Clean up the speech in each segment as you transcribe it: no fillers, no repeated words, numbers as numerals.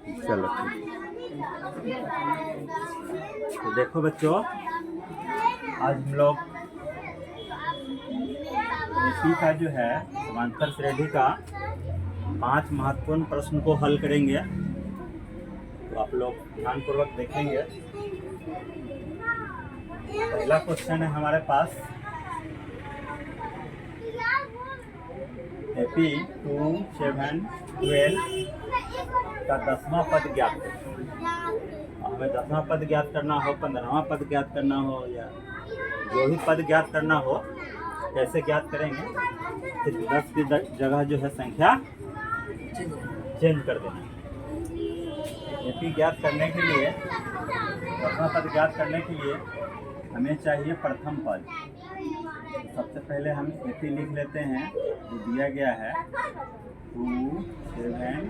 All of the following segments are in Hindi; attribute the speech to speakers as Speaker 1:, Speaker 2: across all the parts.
Speaker 1: चलो तो देखो बच्चों, आज हम लोग एपी का जो है समांतर श्रेणी का 5 महत्वपूर्ण प्रश्न को हल करेंगे। तो आप लोग ध्यानपूर्वक देखेंगे। पहला क्वेश्चन है हमारे पास, एपी 2, 7, 12 का 10वां पद ज्ञात करें। हमें 10वां पद ज्ञात करना हो, 15वां पद ज्ञात करना हो, या जो भी पद ज्ञात करना हो, कैसे ज्ञात करेंगे? तो 10 की जगह जो है संख्या चेंज कर देना। एपी ज्ञात करने के लिए, 10वां पद ज्ञात करने के लिए हमें चाहिए प्रथम पद। सबसे पहले हम एपी लिख लेते हैं जो दिया गया है 2, 7,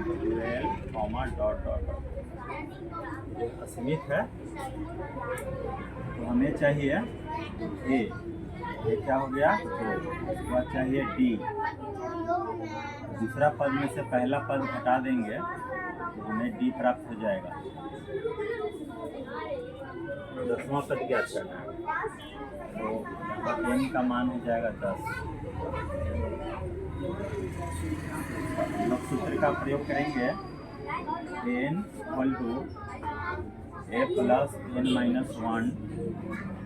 Speaker 1: 12, डॉट डॉट डॉट असीमित है। तो हमें चाहिए ए, ये क्या हो गया 2, उसके बाद चाहिए डी। दूसरा पद में से पहला पद घटा देंगे तो हमें डी प्राप्त हो जाएगा। 10वां पद ज्ञात करना है, तो एन का मान हो जाएगा 10। हम लोग सूत्र का प्रयोग करेंगे, n equal to a plus n minus 1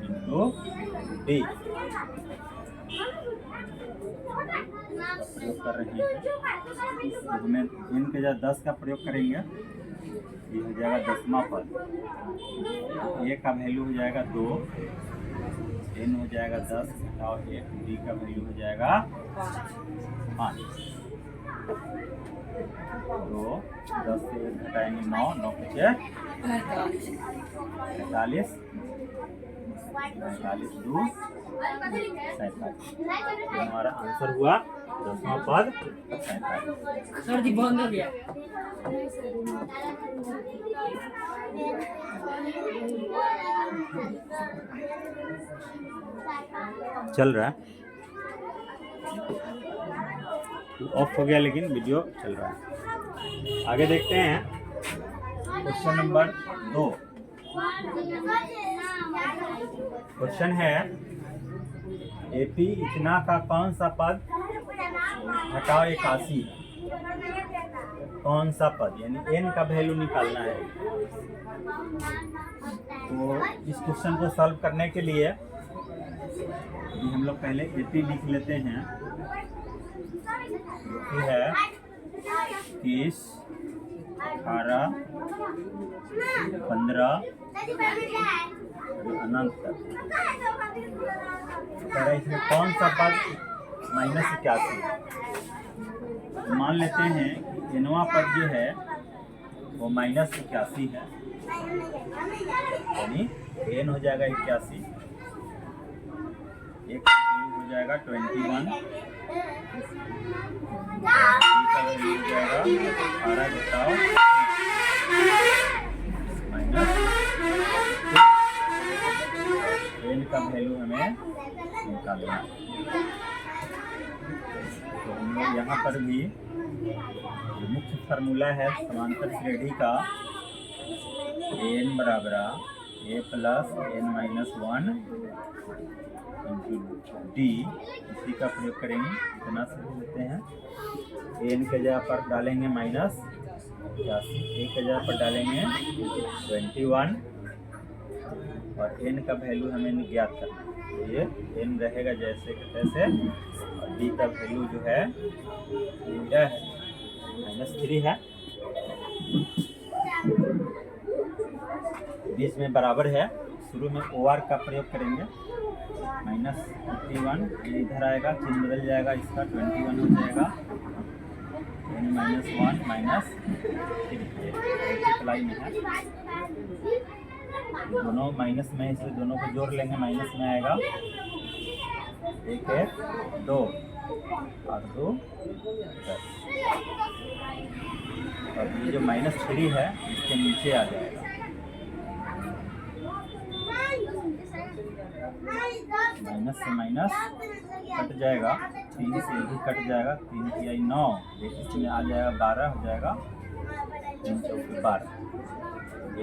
Speaker 1: into d. प्रयोग कर रहे हैं, तो हमें एन के जगह 10 का प्रयोग करेंगे, ये हो जाएगा 10वां पद। ए का वैल्यू हो जाएगा 2, एन हो जाएगा 10 घटाओ 1, डी का वैल्यू हो जाएगा 5। तो 10 से 1 घटाएंगे 9, 9 बचे 45, 45 2 47। हमारा आंसर हुआ 10वां पद 47।
Speaker 2: सर जी बंद हो गया।
Speaker 1: चल रहा है, ऑफ हो गया लेकिन वीडियो चल रहा है। आगे देखते हैं क्वेश्चन नंबर 2। क्वेश्चन है, एपी इतना का कौन सा पद घटाओ 81, कौन सा पद, यानी एन का वैल्यू निकालना है। तो इस क्वेश्चन को सॉल्व करने के लिए हम लोग पहले एपी लिख लेते हैं, जो है 30, 18, 15 अनंत तक। इसमें कौन सा पद -81। मान लेते हैं कि एनवां पद जो है वो -81 है, यानी एन हो जाएगा 81, एक वैल्यू हो जाएगा 21, का वैल्यू हो जाएगा 18 घटाओ माइनस एन का वैल्यू हमें निकालना है। तो हम लोग यहाँ पर भी जो मुख्य फार्मूला है समांतर श्रेणी का, एन बराबर a plus n minus 1 into d, इसी का प्रयोग करेंगे। इतना समझ लेते हैं, एन के जगह पर डालेंगे -81, ए के जगह पर डालेंगे 21 और एन का वैल्यू हमें ज्ञात करना है। तो ये एन रहेगा जैसे के तैसे, और डी का वैल्यू जो है -3 है, बीच में बराबर है। शुरू में OR का प्रयोग करेंगे, -51, ये इधर आएगा, चिन्ह बदल जाएगा, इसका 21 हो जाएगा, n -1 -3 मल्टीप्लाई में है, दोनों माइनस में, इसलिए दोनों को जोड़ लेंगे, माइनस में आएगा 1 1 2 8 2 10। अब ये जो -3 है इसके नीचे आ जाएगा, माइनस से माइनस कट जाएगा, 3 से भी कट जाएगा, 3 की 9, इसमें आ जाएगा 12 हो जाएगा, 12,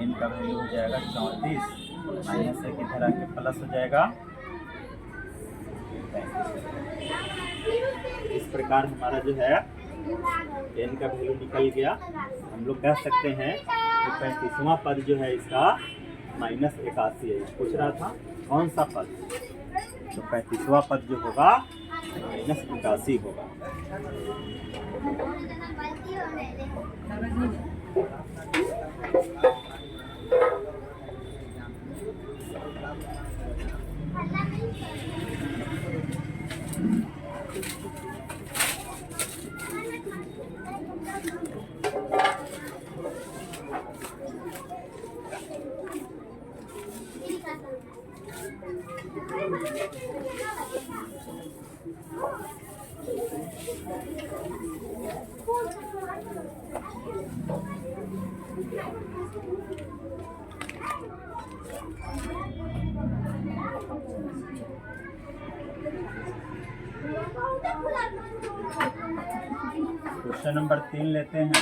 Speaker 1: n का वैल्यू हो जाएगा 34, माइनस 1 इधर आके प्लस हो जाएगा 35। इस प्रकार हमारा जो है n का वैल्यू निकल गया। हम लोग कह सकते हैं कि 35वां पद जो है इसका -81 है। पूछ रहा था कौन सा पद, तो 35वां पद जो होगा -81 होगा। क्वेश्चन नंबर 3 लेते हैं।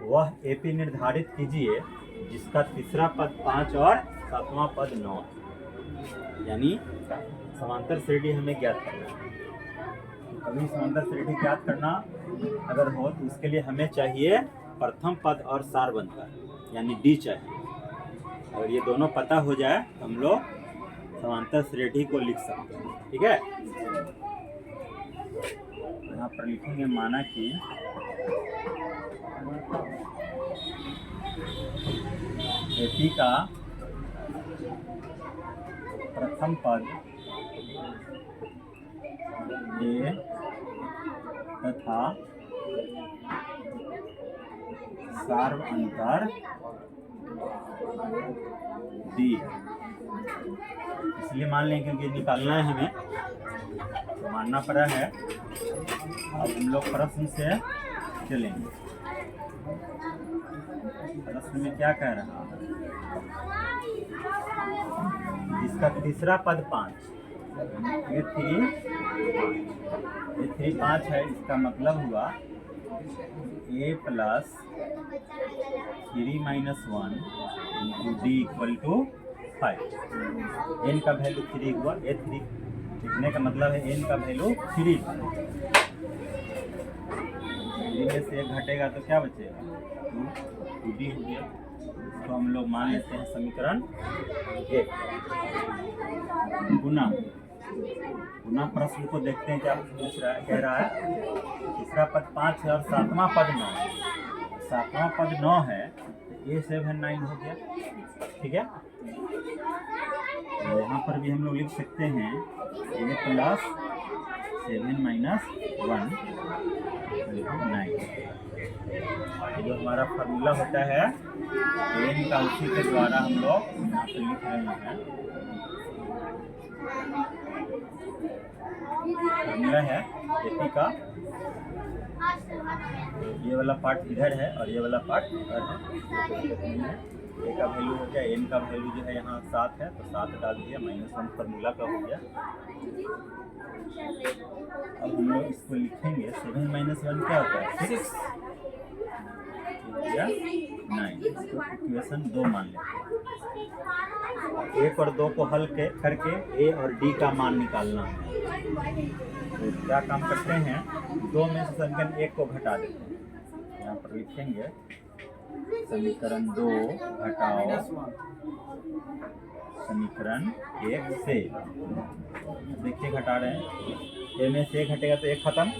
Speaker 1: वह एपी निर्धारित कीजिए जिसका तीसरा पद 5 और 7वां पद 9 है। यानी समांतर श्रेणी हमें ज्ञात करना है। कभी समांतर श्रेणी ज्ञात करना अगर हो तो उसके लिए हमें चाहिए प्रथम पद और सार बनता है, यानी डी चाहिए। अगर ये दोनों पता हो जाए तो हम लोग समांतर श्रेणी को लिख सकते हैं। ठीक है, यहाँ पर लिखेंगे माना कि एपी का प्रथम पद ए तथा सार्व अंतर डी, इसलिए मान लें क्योंकि निकालना है हमें, तो मानना पड़ा है। अब हम लोग प्रश्न से चलेंगे। प्रश्न में क्या कह रहा है, जिसका तीसरा पद 5, ये 5 है। इसका मतलब हुआ a plus 3 minus 1 into d equal to 5। n का वैल्यू 3 हुआ, a 3 लिखने का मतलब है n का वैल्यू 3 में से 1 घटेगा तो क्या बचेगा, 2d हो गया। तो हम लोग मान लेते हैं समीकरण 1। पुनः प्रश्न को देखते हैं क्या पूछ रहा है। कह रहा है तीसरा पद 5 है और 7वां पद 9 है। 7वां पद 9 है तो a 7 9 हो गया। ठीक है, यहाँ पर भी हम लोग लिख सकते हैं a प्लस 7 माइनस 1 9। जो हमारा फार्मूला होता है n का, उसी के द्वारा हम लोग यहाँ पे लिख रहे हैं। फार्मूला है एपी का, ये वाला पार्ट इधर है और ये वाला पार्ट इधर है। ए का वैल्यू हो गया, एन का वैल्यू जो है यहाँ 7 है तो 7 डाल दिया, -1 फार्मूला का हो गया। अब हम लोग इसको लिखेंगे 7 माइनस 1 क्या होता है 6 या 9। इक्वेशन 2 मान लेते हैं। 1 और 2 को हल करके ए और डी का मान निकालना है। तो क्या काम करते हैं, 2 में से समीकरण 1 को घटा देते हैं। यहाँ पर लिखेंगे समीकरण 2 घटाओ समीकरण 1 से। देखिए घटा रहे हैं, ए में से 1 घटेगा तो 1 खत्म,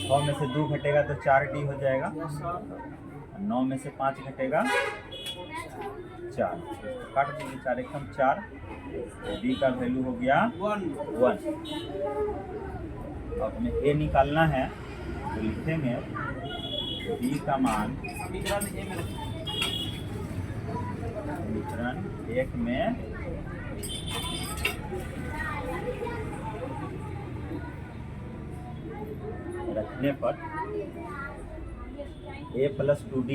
Speaker 1: 6 में से 2 घटेगा तो 4d हो जाएगा, 9 में से 5 घटेगा 4, काट दीजिए 4 एकम 4। डी का वैल्यू हो गया 1। अब हमें ए निकालना है तो लिखेंगे डी का मान समीकरण 1 में रखने पर a प्लस 2d,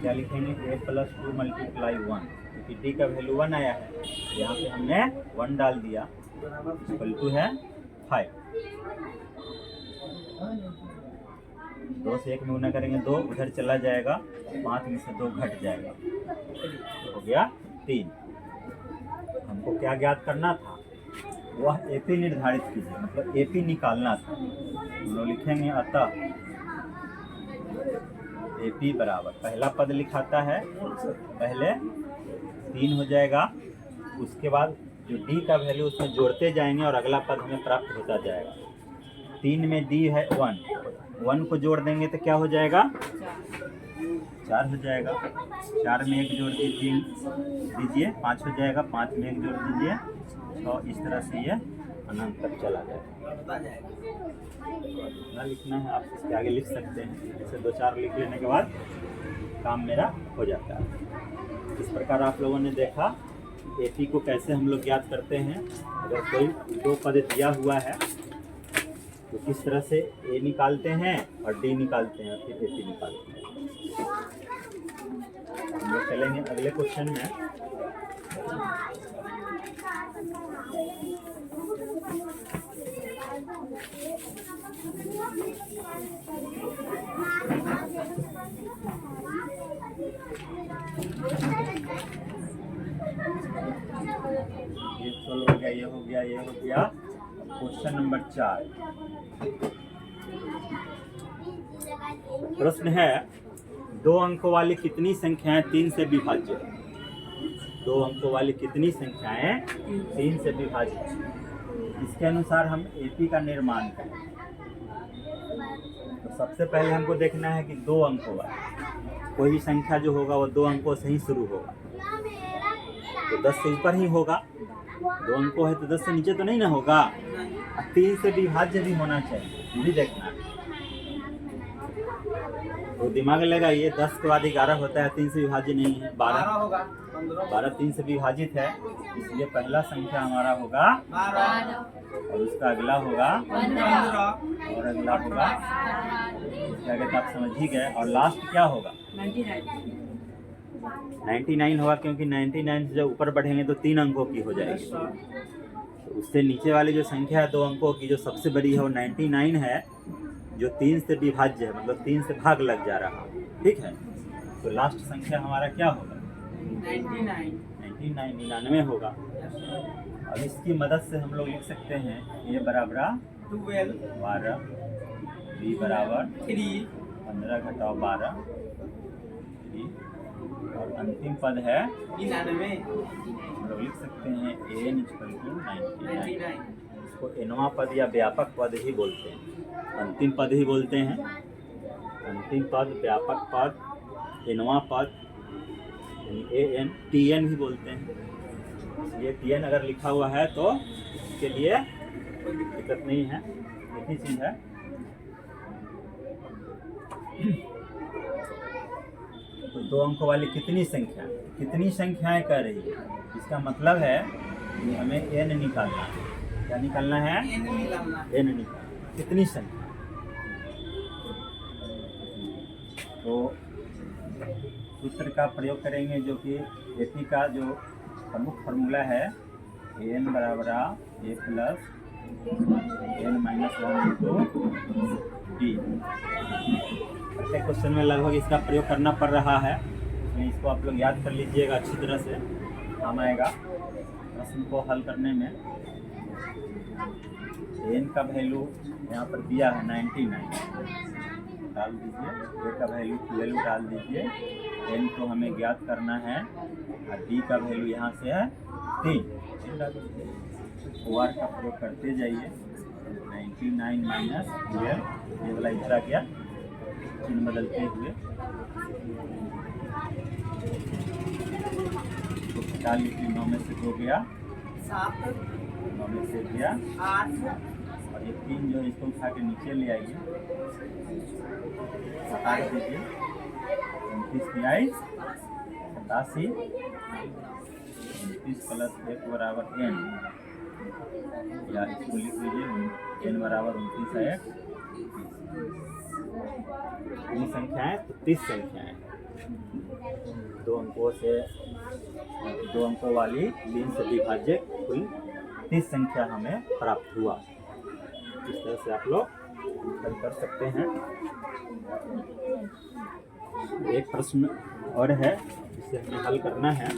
Speaker 1: क्या लिखेंगे a प्लस 2 मल्टीप्लाई 1, क्योंकि d का वैल्यू 1 आया है, यहाँ पे हमने 1 डाल दिया, इक्वल टू है 5। 2 से 1 में गुना करेंगे 2, उधर चला जाएगा, 5 में से 2 घट जाएगा, हो गया 3। हमको क्या ज्ञात करना था, वह एपी निर्धारित कीजिए, मतलब एपी निकालना था। हम लोग लिखेंगे अतः एपी बराबर, पहला पद लिखाता है, पहले 3 हो जाएगा, उसके बाद जो डी का वैल्यू उसमें जोड़ते जाएंगे और अगला पद हमें प्राप्त होता जाएगा। 3 में डी है 1 को जोड़ देंगे तो क्या हो जाएगा, 4 हो जाएगा। 4 में 1 जोड़ दीजिए 5 हो जाएगा, 5 में 1 जोड़ दीजिए 6। इस तरह से ये अनंत तक चला जाएगा। इतना लिखना है, आप इसके आगे लिख सकते हैं। इसे 2-4 लिख लेने के बाद काम मेरा हो जाता है। इस प्रकार आप लोगों ने देखा एपी को कैसे हम लोग ज्ञात करते हैं। अगर कोई 2 पद दिया हुआ है तो किस तरह से ए निकालते हैं और डी निकालते हैं, फिर एपी निकालते हैं। हम लोग चलेंगे अगले क्वेश्चन में। ये सोल्व हो गया, ये हो गया, ये हो गया। क्वेश्चन नंबर 4 प्रश्न है, 2 अंकों वाली कितनी संख्याएं 3 से विभाज्य है? 2 अंकों वाली कितनी संख्याएं 3 से विभाज्य? इसके अनुसार हम एपी का निर्माण करें। तो सबसे पहले हमको देखना है कि 2 अंकों वाली कोई भी संख्या जो होगा वो 2 अंकों से ही शुरू होगा, तो 10 से ऊपर ही होगा। 2 अंकों है तो 10 से नीचे तो नहीं ना होगा। 3 से विभाज्य भी होना चाहिए, ये भी देखना है। तो दिमाग लगाइए, 10 के बाद 11 होता है, 3 से विभाज्य नहीं है। 12 होगा, 12 3 से विभाजित है, इसलिए पहला संख्या हमारा होगा 12 और उसका अगला होगा 15 और अगला होगा, क्या कहते आप समझ ही गए। और लास्ट क्या होगा 99 होगा, क्योंकि 99 से जब ऊपर बढ़ेंगे तो 3 अंकों की हो जाएगी। तो उससे नीचे वाली जो संख्या है 2 अंकों की, जो सबसे बड़ी है वो 99 है, जो 3 से विभाज्य है, मतलब 3 से भाग लग जा रहा है। ठीक है, तो लास्ट संख्या हमारा क्या होगा 99 होगा। अब इसकी मदद से हम लोग लिख सकते हैं ए बराबर 12, बी बराबर 3, 15 घटाओ 12, 3, और अंतिम पद है 99। हम लोग लिख सकते हैं एन इक्वल टू 99। इसको एनवा पद या व्यापक पद ही बोलते हैं, अंतिम पद ही बोलते हैं। अंतिम पद, व्यापक पद, एनवा पद, एन टी एन ही बोलते हैं। इसलिए टी एन अगर लिखा हुआ है तो इसके लिए दिक्कत नहीं है, एक ही चीज़ है। तो 2 अंकों वाली कितनी संख्याएं कह रही है, इसका मतलब है कि हमें एन निकालना है। क्या निकालना है, एन निकालना, कितनी संख्या। तो सूत्र का प्रयोग करेंगे, जो कि एपी का जो प्रमुख फार्मूला है, एन बराबर a plus n minus 1 into d. प्रत्येक क्वेश्चन में लगभग इसका प्रयोग करना पड़ रहा है, इसलिए इसको आप लोग याद कर लीजिएगा, अच्छी तरह से काम आएगा प्रश्न को हल करने में। एन का वैल्यू यहाँ पर दिया है 99, डाल दीजिए। ए का वैल्यू 12 डाल दीजिए। एन को हमें ज्ञात करना है और डी का वैल्यू यहाँ से है 3 डाल दीजिए। ओआर का प्रयोग करते जाइए। 99 माइनस 12, ये वाला इधर आ गया, चिन्ह बदलते हुए तो 9 में से 2 गया, 9 में से गया 8, और ये 3 जो है इसको उठा के नीचे ले आइए, 27 दीजिए। 29 की आई 87, 29 प्लस 1 बराबर एन, या इसको लिख लीजिए एन बराबर 29 है 30 संख्याएं, तो 30 संख्याएं 2 अंकों से 2 अंकों वाली 3 से विभाज्य कुल 30 संख्या हमें प्राप्त हुआ। इस तरह से आप लोग हल कर सकते हैं। एक प्रश्न और है जिसे हमें हल करना है।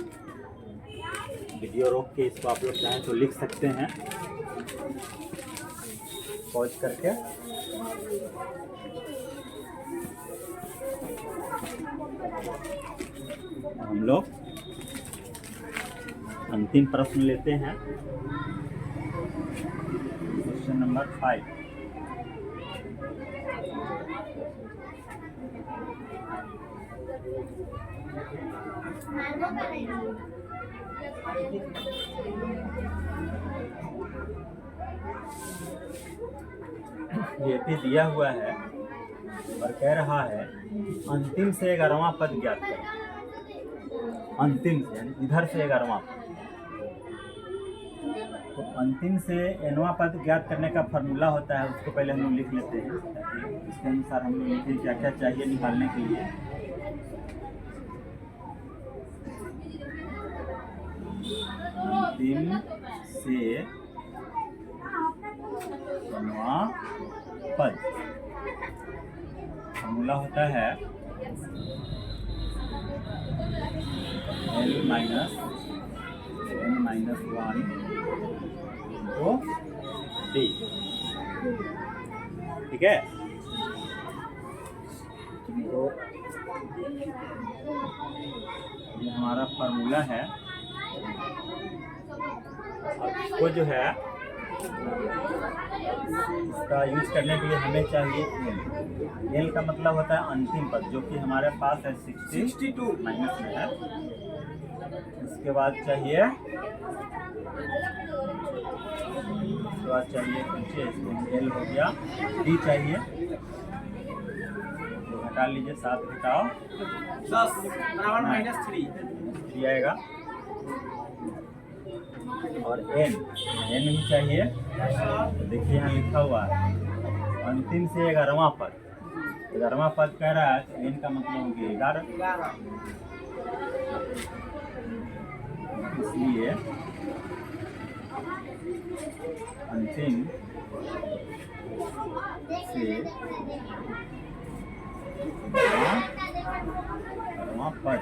Speaker 1: वीडियो रोक के इसको आप लोग चाहें तो लिख सकते हैं पॉज करके। हम लोग अंतिम प्रश्न लेते हैं, क्वेश्चन नंबर 5। ये भी दिया हुआ है और कह रहा है अंतिम से 11वां पद ज्ञात करें। अंतिम से यानी इधर से 11वां पद। तो अंतिम से nवां पद ज्ञात करने का फॉर्मूला होता है, उसको पहले हम लोग लिख लेते हैं ताकि इसके अनुसार हम लोग लिखें क्या क्या चाहिए निकालने के लिए। अंतिम से nवां पद फॉर्मूला होता है L माइनस n-1 तो D। ठीक है, तो ये हमारा फार्मूला है। अब इसको जो है इसका यूज करने के लिए हमें चाहिए L का मतलब होता है अंतिम पद, जो कि हमारे पास है 62 माइनस में है। इसके बाद चाहिए L हो गया, D चाहिए तो घटा लीजिए, 7 घटाओ 10 बराबर -3 आएगा। और n भी चाहिए, तो देखिए यहाँ लिखा हुआ है अंतिम से 11वां पद। 11वां पद कह रहा है तो n का मतलब हो गया 11, इसलिए अंतिम से 11वां पद,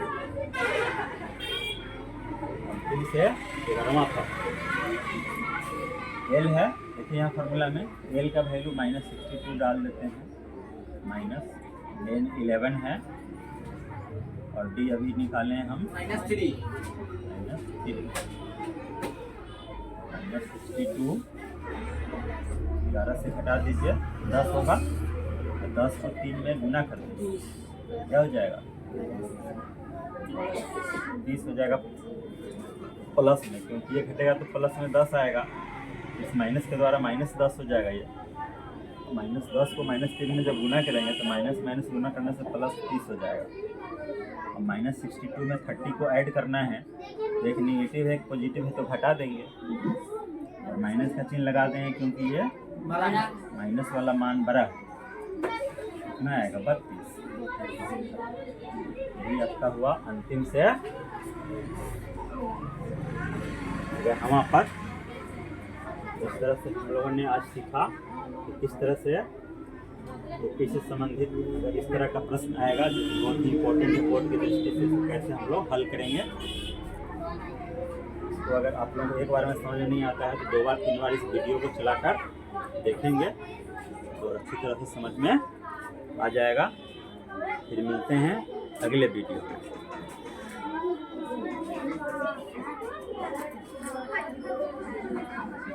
Speaker 1: अंतिम से 11वां पद L है। देखिए यहाँ फार्मूला में L का वैल्यू -62 डाल देते हैं, माइनस n11 है और D अभी निकालें हम -3 -62 11 से घटा दीजिए, 10 होगा तो 10 को 3 में गुना कर दीजिए, क्या हो जाएगा 20 हो जाएगा प्लस में, क्योंकि ये घटेगा तो प्लस में 10 आएगा, इस माइनस के द्वारा -10 हो जाएगा। ये -10 को -3 में जब गुना करेंगे तो माइनस गुना करने से +30 हो जाएगा। और -62 में 30 को ऐड करना है, एक निगेटिव है एक पॉजिटिव है तो घटा देंगे और माइनस का चिन्ह लगा देंगे, क्योंकि ये माइनस वाला मान बड़ा है। कितना आएगा 32। यही आपका हुआ अंतिम से हमारे पास। इस तरह से हम लोगों ने आज सीखा कि किस तरह से यूपी से संबंधित अगर इस तरह का प्रश्न आएगा जो बहुत ही इम्पोर्टेंट है बोर्ड की दृष्टि से, तो कैसे हम लोग हल करेंगे। इसको अगर आप लोग एक बार में समझ नहीं आता है तो 2 बार 3 बार इस वीडियो को चलाकर देखेंगे तो अच्छी तरह से समझ में आ जाएगा। फिर मिलते हैं अगले वीडियो में।